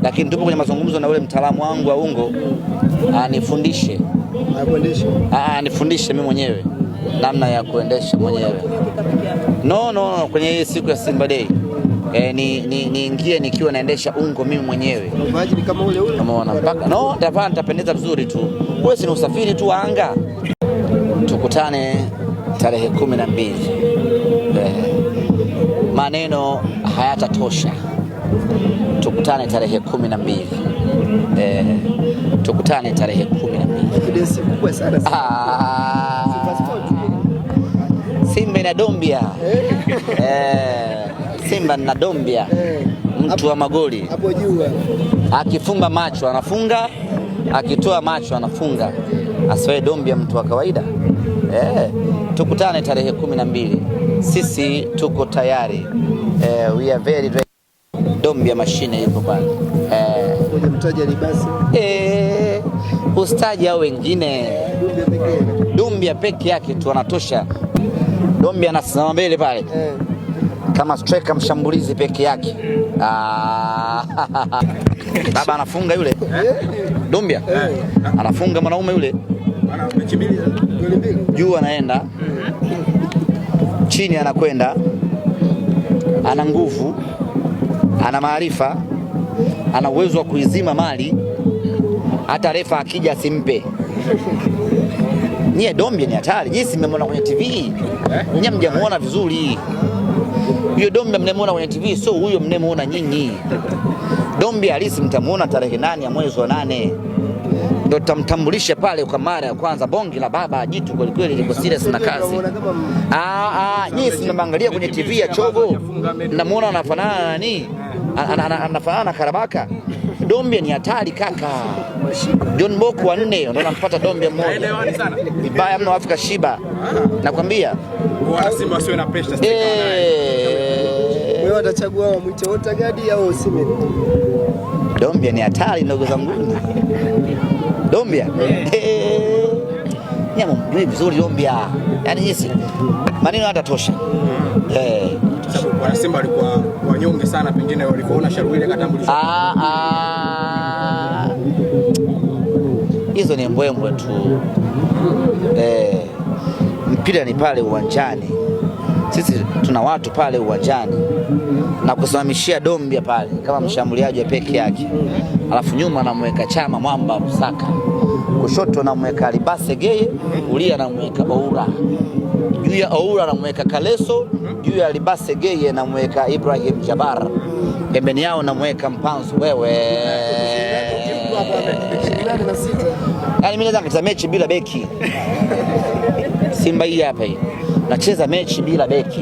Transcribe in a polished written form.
lakini tupo kwenye mazungumzo na ule mtaalamu wangu wa ungo anifundishe. Nifundishe mimi mwenyewe namna ya kuendesha mwenyewe. No, kwenye hii siku ya Simba Day niingie nikiwa naendesha ungo mimi mwenyewe. Imagine kama ule. Umeona mpaka nitapendeza vizuri tu. Wewe si usafiri tu anga. Tukutane tarehe 12. Maneno hayatatosha. Tukutane tarehe 12. Tukutane tarehe 12. Evidence kubwa sana. Simba na Dombia. Simba na Dombia. Mtu wa magoli. Hapo juu. Akifumba macho anafunga, akitoa macho anafunga. Asiwe Dombia mtu wa kawaida. Tukutane tarehe 12. Sisi tuko tayari. We are very ready. Dombia mashine yuko pale. Mtaja Libase. Ustaji au wengine. Dombia peke yake tu anatosha. Dombia anasimama mbele pale. Kama striker mshambulizi peke yake. Baba anafunga yule. Dombia. Anafunga mwanaume yule. Juu anaenda. Chini anakwenda. Ana nguvu. Ana maarifa. Ana uwezo wa kuizima mali. Hata refa akija asimpe. Nyie Dombia ni hatari. Jinsi mmemwona kwenye TV. Nyie mjamuona vizuri. Huyo Dombia mnamuona kwenye TV so huyo mnamuona nyinyi. Dombia halisi mtamuona tarehe 8 ya mwezi wa 8. Ndio tutamtambulisha pale kwa mara ya kwanza. Bongi la baba jitu kweli kweli liko serious na kazi. Nyinyi mnaangalia kwenye TV ya chogo. Mnamuona anafanana na nani? Anafanana na Karabaka. Dombia ni hatari kaka. John Boko wa 4 ndio anampata Dombia mmoja. Vibaya mno Afrika shiba. Nakwambia. Wana Simba wasiwe na pressure stick. Wewe watachagua wamwite Otagadi au Osimhen? Dombia ni hatari ndugu zangu. Dombia. Nyama mjui vizuri Dombia. Yaani yesi. Maneno hatatosha. Wana Simba walikuwa wanyonge sana pengine walipoona Sharwile katambulisho. Hizo ni mbwembwe tu. Mpira ni pale uwanjani. Sisi tuna watu pale uwanjani na kusimamishia Dombia pale kama mshambuliaji peke yake. Alafu nyuma anamweka Chama Mwamba Busaka. Kushoto anamweka Libase Geye, kulia anamweka Oura. Juu ya Oura anamweka Kaleso, juu ya Libase Geye anamweka Ibrahim Jabar. Pembeni yao anamweka Mpanzu wewe. Yaani mimi naweza kucheza mechi bila beki. Simba hii hapa hii. Nacheza mechi bila beki.